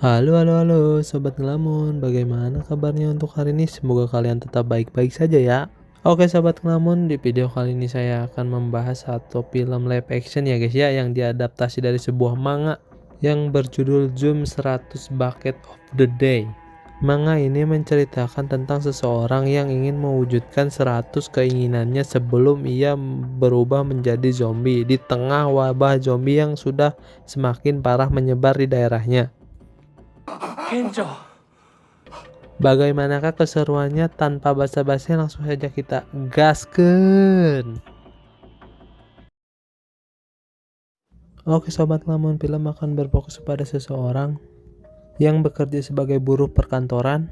Halo, halo, halo, Sobat Ngelamun. Bagaimana kabarnya untuk hari ini? Semoga kalian tetap baik-baik saja ya. Oke, Sobat Ngelamun, di video kali ini saya akan membahas satu film live action ya guys ya, yang diadaptasi dari sebuah manga yang berjudul Zoom 100 Bucket of the Day. Manga ini menceritakan tentang seseorang yang ingin mewujudkan 100 keinginannya sebelum ia berubah menjadi zombie di tengah wabah zombie yang sudah semakin parah menyebar di daerahnya. Bagaimanakah keseruannya? Tanpa basa-basi langsung saja kita gaskeun. Oke Sobat Ngelamun, film akan berfokus pada seseorang yang bekerja sebagai buruh perkantoran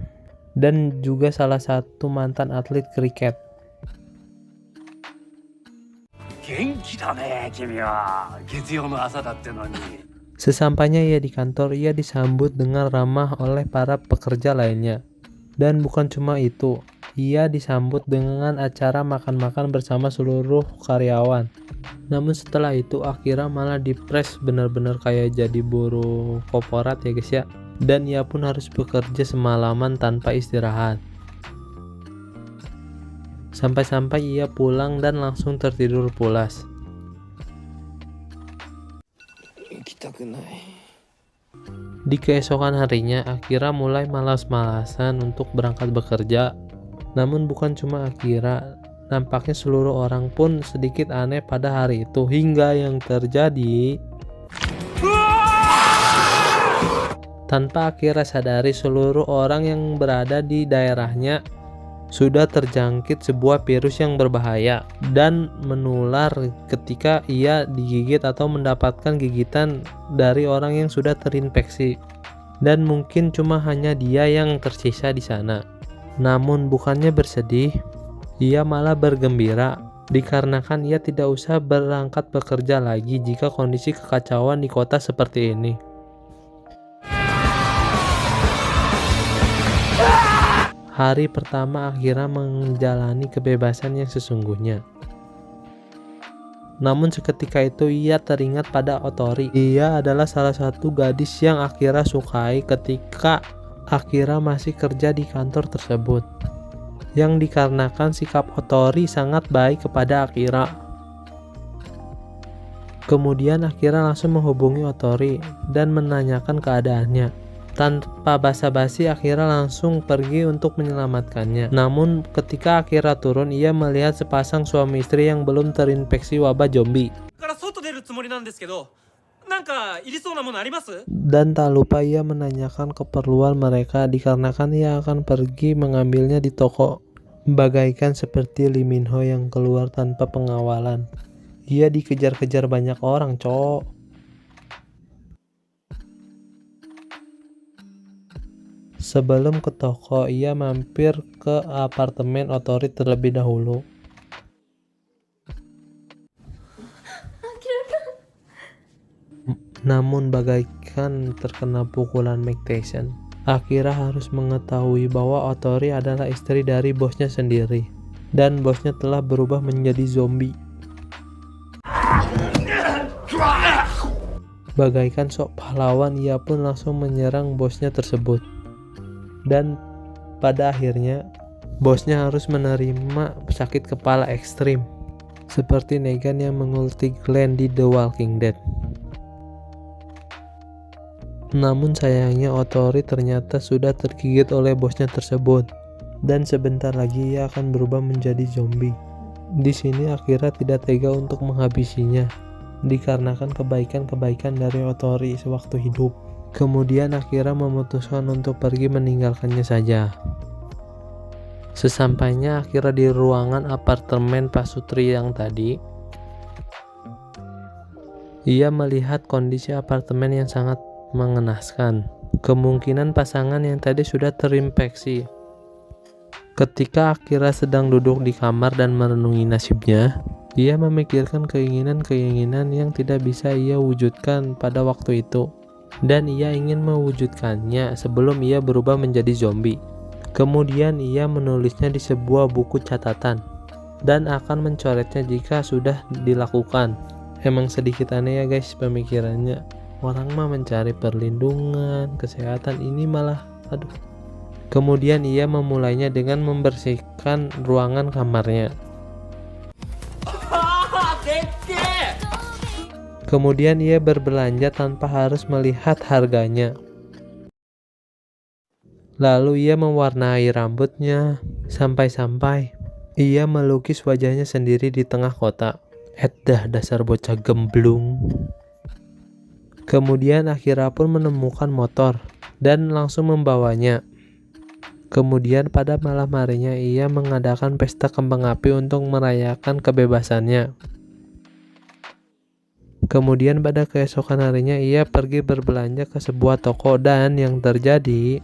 dan juga salah satu mantan atlet kriket. Sesampainya ia di kantor, ia disambut dengan ramah oleh para pekerja lainnya. Dan bukan cuma itu, ia disambut dengan acara makan-makan bersama seluruh karyawan. Namun setelah itu Akira malah dipres benar-benar kayak jadi buruh korporat ya guys ya. Dan ia pun harus bekerja semalaman tanpa istirahat. Sampai-sampai ia pulang dan langsung tertidur pulas. Di keesokan harinya, Akira mulai malas-malasan untuk berangkat bekerja. Namun bukan cuma Akira, nampaknya seluruh orang pun sedikit aneh pada hari itu, hingga yang terjadi tanpa Akira sadari, seluruh orang yang berada di daerahnya sudah terjangkit sebuah virus yang berbahaya dan menular ketika ia digigit atau mendapatkan gigitan dari orang yang sudah terinfeksi. Dan mungkin cuma hanya dia yang tersisa di sana. Namun bukannya bersedih, ia malah bergembira dikarenakan ia tidak usah berangkat bekerja lagi jika kondisi kekacauan di kota seperti ini. Hari pertama Akira menjalani kebebasan yang sesungguhnya. Namun seketika itu ia teringat pada Otori. Ia adalah salah satu gadis yang Akira sukai ketika Akira masih kerja di kantor tersebut. Yang dikarenakan sikap Otori sangat baik kepada Akira. Kemudian Akira langsung menghubungi Otori dan menanyakan keadaannya. Tanpa basa-basi Akira langsung pergi untuk menyelamatkannya. Namun ketika Akira turun, ia melihat sepasang suami istri yang belum terinfeksi wabah zombie. Dan tak lupa ia menanyakan keperluan mereka dikarenakan ia akan pergi mengambilnya di toko. Bagaikan seperti Lee Min Ho yang keluar tanpa pengawalan. Ia dikejar-kejar banyak orang, cowok. Sebelum ke toko, ia mampir ke apartemen Otori terlebih dahulu. Namun bagaikan terkena pukulan Mike Tyson, Akira harus mengetahui bahwa Otori adalah istri dari bosnya sendiri. Dan bosnya telah berubah menjadi zombie. Bagaikan sok pahlawan, ia pun langsung menyerang bosnya tersebut. Dan pada akhirnya bosnya harus menerima sakit kepala ekstrim seperti Negan yang mengulti Glenn di The Walking Dead. Namun sayangnya Otori ternyata sudah tergigit oleh bosnya tersebut dan sebentar lagi ia akan berubah menjadi zombie. Di sini Akira tidak tega untuk menghabisinya dikarenakan kebaikan-kebaikan dari Otori sewaktu hidup. Kemudian Akira memutuskan untuk pergi meninggalkannya saja. Sesampainya Akira di ruangan apartemen Pasutri yang tadi, ia melihat kondisi apartemen yang sangat mengenaskan. Kemungkinan pasangan yang tadi sudah terinfeksi. Ketika Akira sedang duduk di kamar dan merenungi nasibnya, ia memikirkan keinginan-keinginan yang tidak bisa ia wujudkan pada waktu itu. Dan ia ingin mewujudkannya sebelum ia berubah menjadi zombie. Kemudian ia menulisnya di sebuah buku catatan dan akan mencoretnya jika sudah dilakukan. Emang sedikit aneh ya guys pemikirannya. orang mah mencari perlindungan, kesehatan, ini malah aduh. Kemudian ia memulainya dengan membersihkan ruangan kamarnya. Kemudian ia berbelanja tanpa harus melihat harganya. Lalu ia mewarnai rambutnya, sampai-sampai ia melukis wajahnya sendiri di tengah kota. Edah, dasar bocah gemblung. Kemudian Akira pun menemukan motor dan langsung membawanya. Kemudian pada malam harinya ia mengadakan pesta kembang api untuk merayakan kebebasannya. Kemudian pada keesokan harinya ia pergi berbelanja ke sebuah toko dan yang terjadi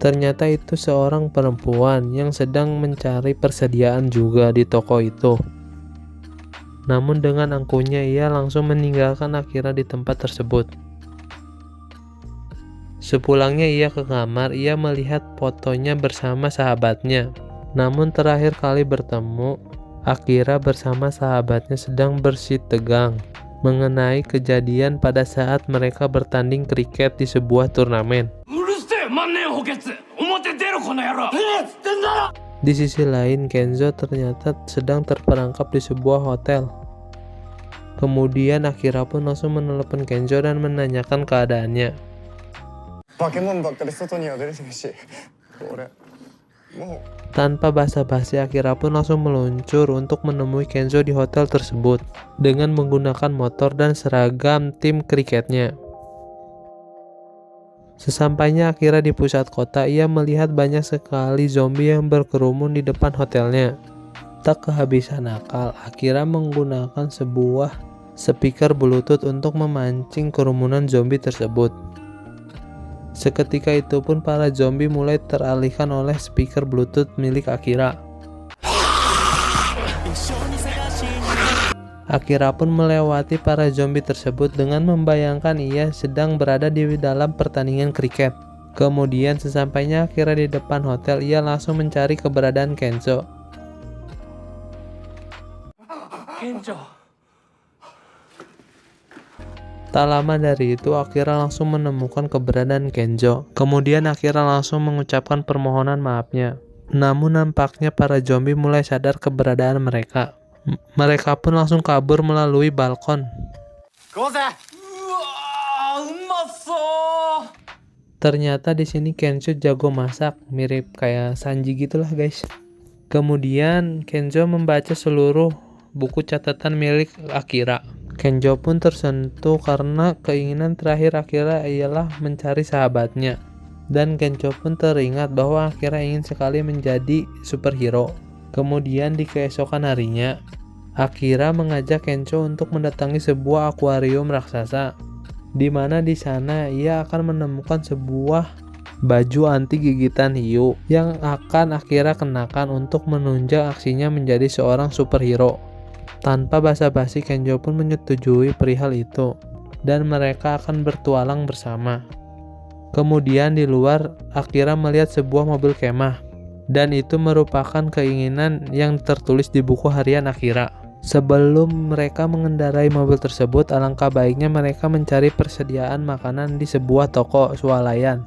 ternyata itu seorang perempuan yang sedang mencari persediaan juga di toko itu. Namun dengan angkuhnya ia langsung meninggalkan Akira di tempat tersebut. Sepulangnya ia ke kamar, ia melihat fotonya bersama sahabatnya. Namun terakhir kali bertemu, Akira bersama sahabatnya sedang bersitegang mengenai kejadian pada saat mereka bertanding kriket di sebuah turnamen. Di sisi lain, Kenzo ternyata sedang terperangkap di sebuah hotel. Kemudian Akira pun langsung menelepon Kenzo dan menanyakan keadaannya. Tanpa basa-basi, Akira pun langsung meluncur untuk menemui Kenzo di hotel tersebut dengan menggunakan motor dan seragam tim kriketnya. Sesampainya Akira di pusat kota, ia melihat banyak sekali zombie yang berkerumun di depan hotelnya. Tak kehabisan akal, Akira menggunakan sebuah speaker Bluetooth untuk memancing kerumunan zombie tersebut. Seketika itu pun para zombie mulai teralihkan oleh speaker Bluetooth milik Akira. Akira pun melewati para zombie tersebut dengan membayangkan ia sedang berada di dalam pertandingan kriket. Kemudian sesampainya Akira di depan hotel, ia langsung mencari keberadaan Kenzo. Tak lama dari itu, Akira langsung menemukan keberadaan Kenzo. Kemudian Akira langsung mengucapkan permohonan maafnya. Namun nampaknya para zombie mulai sadar keberadaan mereka. Mereka pun langsung kabur melalui balkon. Ternyata di sini Kenzo jago masak, mirip kayak Sanji gitulah guys. Kemudian Kenzo membaca seluruh buku catatan milik Akira. Kenzo pun tersentuh karena keinginan terakhir Akira ialah mencari sahabatnya. Dan Kenzo pun teringat bahwa Akira ingin sekali menjadi superhero. Kemudian di keesokan harinya, Akira mengajak Kenzo untuk mendatangi sebuah akuarium raksasa, di mana di sana ia akan menemukan sebuah baju anti gigitan hiu yang akan Akira kenakan untuk menunjang aksinya menjadi seorang superhero. Tanpa basa-basi, Kenzo pun menyetujui perihal itu, dan mereka akan bertualang bersama. Kemudian di luar, Akira melihat sebuah mobil kemah. Dan itu merupakan keinginan yang tertulis di buku harian Akira. Sebelum mereka mengendarai mobil tersebut, alangkah baiknya mereka mencari persediaan makanan di sebuah toko swalayan.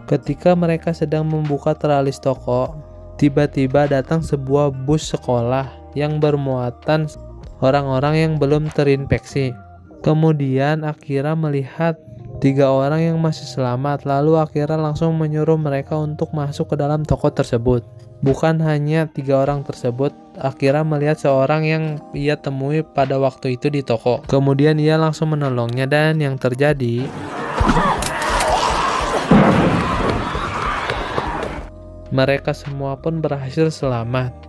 Ketika mereka sedang membuka teralis toko, tiba-tiba datang sebuah bus sekolah yang bermuatan orang-orang yang belum terinfeksi. Kemudian Akira melihat 3 orang yang masih selamat, lalu Akira langsung menyuruh mereka untuk masuk ke dalam toko tersebut. Bukan hanya 3 orang tersebut, Akira melihat seorang yang ia temui pada waktu itu di toko. Kemudian ia langsung menolongnya dan yang terjadi, mereka semua pun berhasil selamat.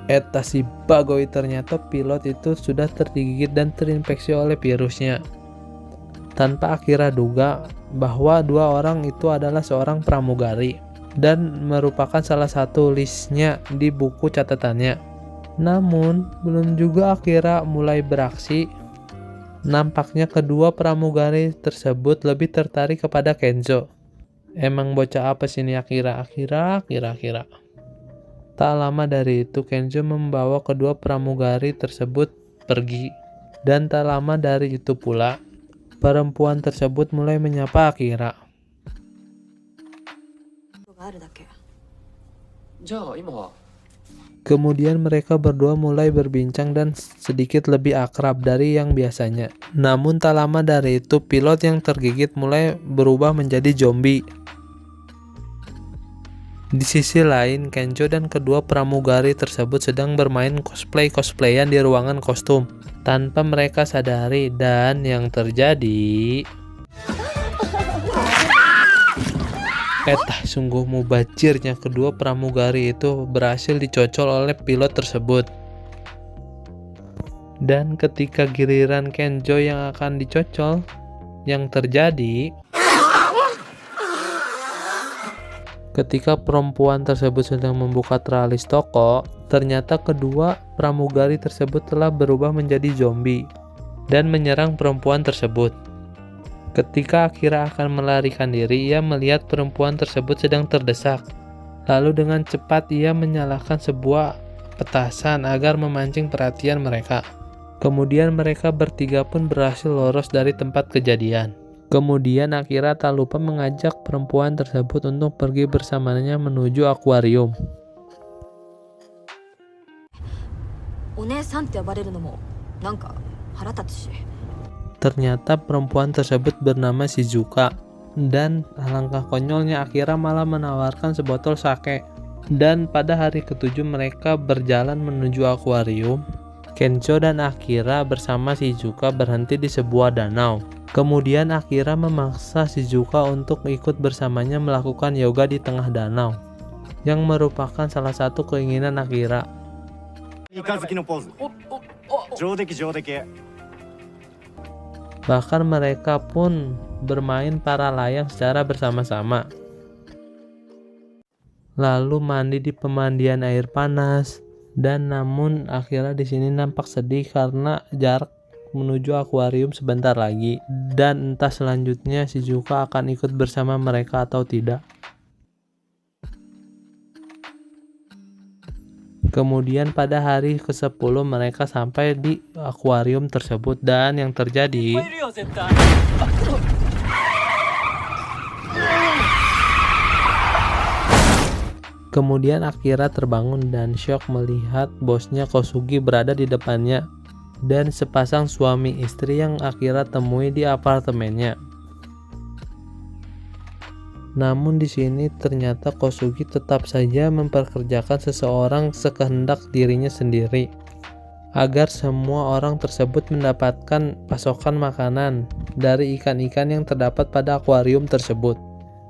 Eta si Bagoi, ternyata pilot itu sudah tergigit dan terinfeksi oleh virusnya. Tanpa Akira duga bahwa 2 orang itu adalah seorang pramugari dan merupakan salah satu listnya di buku catatannya. Namun belum juga Akira mulai beraksi, nampaknya kedua pramugari tersebut lebih tertarik kepada Kenzo. Emang bocah apa sih ini Akira. Tak lama dari itu, Kenzo membawa kedua pramugari tersebut pergi. Dan tak lama dari itu pula, perempuan tersebut mulai menyapa Akira. Kemudian mereka berdua mulai berbincang dan sedikit lebih akrab dari yang biasanya. Namun tak lama dari itu, pilot yang tergigit mulai berubah menjadi zombie. Di sisi lain, Kenzo dan kedua pramugari tersebut sedang bermain cosplayan di ruangan kostum tanpa mereka sadari, dan yang terjadi sungguh mubazirnya kedua pramugari itu berhasil dicocol oleh pilot tersebut. Dan ketika giliran Kenzo yang akan dicocol, yang terjadi ketika perempuan tersebut sedang membuka tralis toko, ternyata kedua pramugari tersebut telah berubah menjadi zombie dan menyerang perempuan tersebut. Ketika Akira akan melarikan diri, ia melihat perempuan tersebut sedang terdesak. Lalu dengan cepat ia menyalakan sebuah petasan agar memancing perhatian mereka. Kemudian mereka bertiga pun berhasil lolos dari tempat kejadian. Kemudian Akira tak lupa mengajak perempuan tersebut untuk pergi bersamanya menuju akuarium. Ternyata perempuan tersebut bernama Shizuka, dan alangkah konyolnya Akira malah menawarkan sebotol sake. Dan pada hari ketujuh mereka berjalan menuju akuarium. Kenzo dan Akira bersama Shizuka berhenti di sebuah danau. Kemudian Akira memaksa Shizuka untuk ikut bersamanya melakukan yoga di tengah danau, yang merupakan salah satu keinginan Akira. Bahkan mereka pun bermain para layang secara bersama-sama. Lalu mandi di pemandian air panas. Dan namun Akira di sini nampak sedih karena jarak menuju akuarium sebentar lagi, dan entah selanjutnya Shizuka akan ikut bersama mereka atau tidak. Kemudian pada hari ke-10 mereka sampai di akuarium tersebut, dan yang terjadi kemudian Akira terbangun dan syok melihat bosnya Kosugi berada di depannya dan sepasang suami istri yang Akira temui di apartemennya. Namun di sini ternyata Kosugi tetap saja memperkerjakan seseorang sekehendak dirinya sendiri agar semua orang tersebut mendapatkan pasokan makanan dari ikan-ikan yang terdapat pada akuarium tersebut.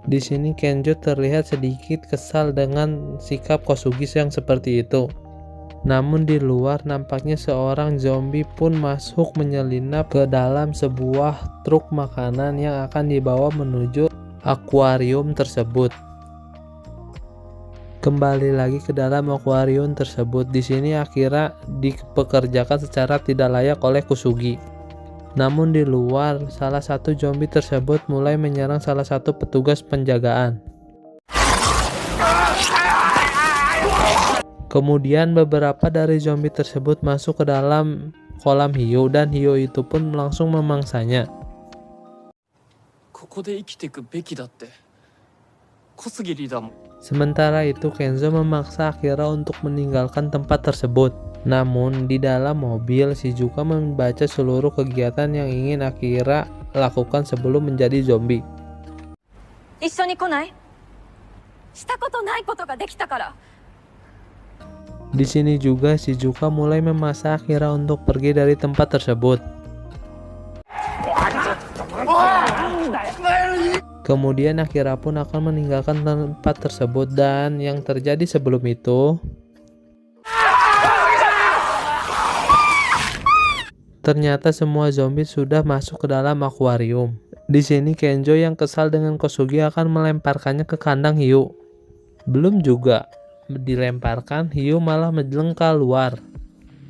Di sini Kenzo terlihat sedikit kesal dengan sikap Kosugi yang seperti itu. Namun di luar nampaknya seorang zombie pun masuk menyelinap ke dalam sebuah truk makanan yang akan dibawa menuju akuarium tersebut. Kembali lagi ke dalam akuarium tersebut. Di sini Akira dipekerjakan secara tidak layak oleh Kosugi. Namun di luar, salah satu zombie tersebut mulai menyerang salah satu petugas penjagaan. Kemudian beberapa dari zombie tersebut masuk ke dalam kolam hiu, dan hiu itu pun langsung memangsanya. Sementara itu Kenzo memaksa Akira untuk meninggalkan tempat tersebut. Namun di dalam mobil, Shizuka membaca seluruh kegiatan yang ingin Akira lakukan sebelum menjadi zombie. Di sini juga Shizuka mulai memaksa Akira untuk pergi dari tempat tersebut. Kemudian Akira pun akan meninggalkan tempat tersebut, dan yang terjadi sebelum itu, ternyata semua zombie sudah masuk ke dalam akuarium. Di sini Kenzo yang kesal dengan Kosugi akan melemparkannya ke kandang hiu. Belum juga dilemparkan, hiu malah menjeleng keluar.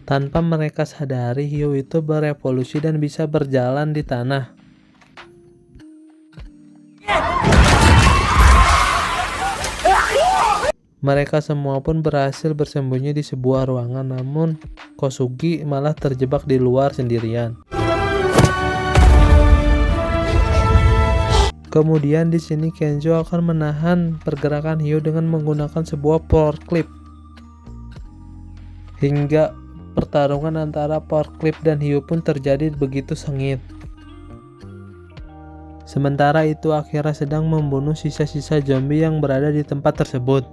Tanpa mereka sadari, hiu itu berevolusi dan bisa berjalan di tanah. Mereka semua pun berhasil bersembunyi di sebuah ruangan, namun Kosugi malah terjebak di luar sendirian. Kemudian di sini Kenzo akan menahan pergerakan Hyo dengan menggunakan sebuah power clip. Hingga pertarungan antara power clip dan Hyo pun terjadi begitu sengit. Sementara itu Akira sedang membunuh sisa-sisa zombie yang berada di tempat tersebut.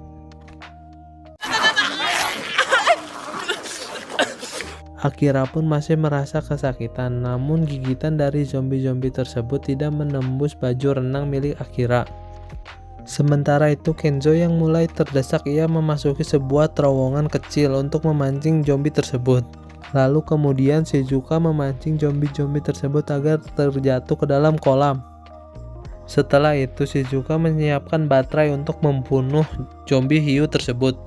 Akira pun masih merasa kesakitan, namun gigitan dari zombie-zombie tersebut tidak menembus baju renang milik Akira. Sementara itu Kenzo yang mulai terdesak, ia memasuki sebuah terowongan kecil untuk memancing zombie tersebut. Lalu kemudian Shizuka memancing zombie-zombie tersebut agar terjatuh ke dalam kolam. Setelah itu Shizuka menyiapkan baterai untuk membunuh zombie hiu tersebut.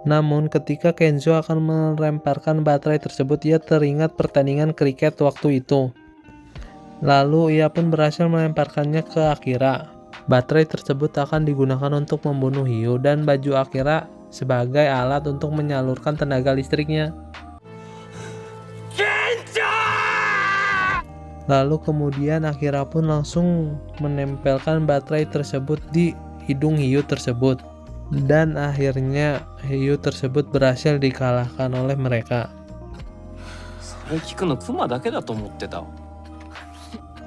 Namun ketika Kenzo akan melemparkan baterai tersebut, ia teringat pertandingan kriket waktu itu. Lalu ia pun berhasil melemparkannya ke Akira. Baterai tersebut akan digunakan untuk membunuh hiu dan baju Akira sebagai alat untuk menyalurkan tenaga listriknya. Lalu kemudian Akira pun langsung menempelkan baterai tersebut di hidung hiu tersebut. Dan akhirnya hiu tersebut berhasil dikalahkan oleh mereka.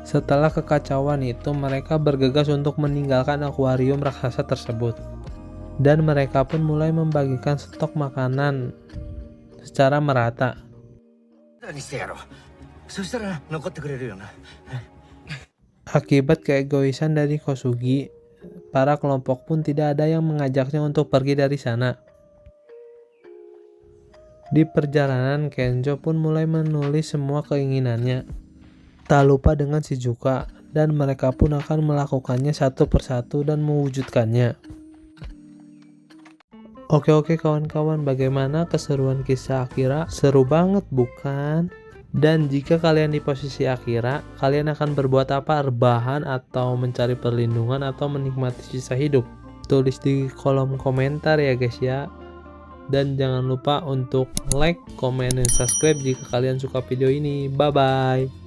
Setelah kekacauan itu, mereka bergegas untuk meninggalkan akuarium raksasa tersebut. Dan mereka pun mulai membagikan stok makanan secara merata. Akibat keegoisan dari Kosugi, para kelompok pun tidak ada yang mengajaknya untuk pergi dari sana. Di perjalanan, Kenzo pun mulai menulis semua keinginannya, tak lupa dengan Shizuka, dan mereka pun akan melakukannya satu persatu dan mewujudkannya. Oke kawan-kawan, bagaimana keseruan kisah Akira? Seru banget bukan? Dan jika kalian di posisi Akira, kalian akan berbuat apa? Rebahan atau mencari perlindungan atau menikmati sisa hidup? Tulis di kolom komentar ya guys ya. Dan jangan lupa untuk like, komen, dan subscribe jika kalian suka video ini. Bye bye.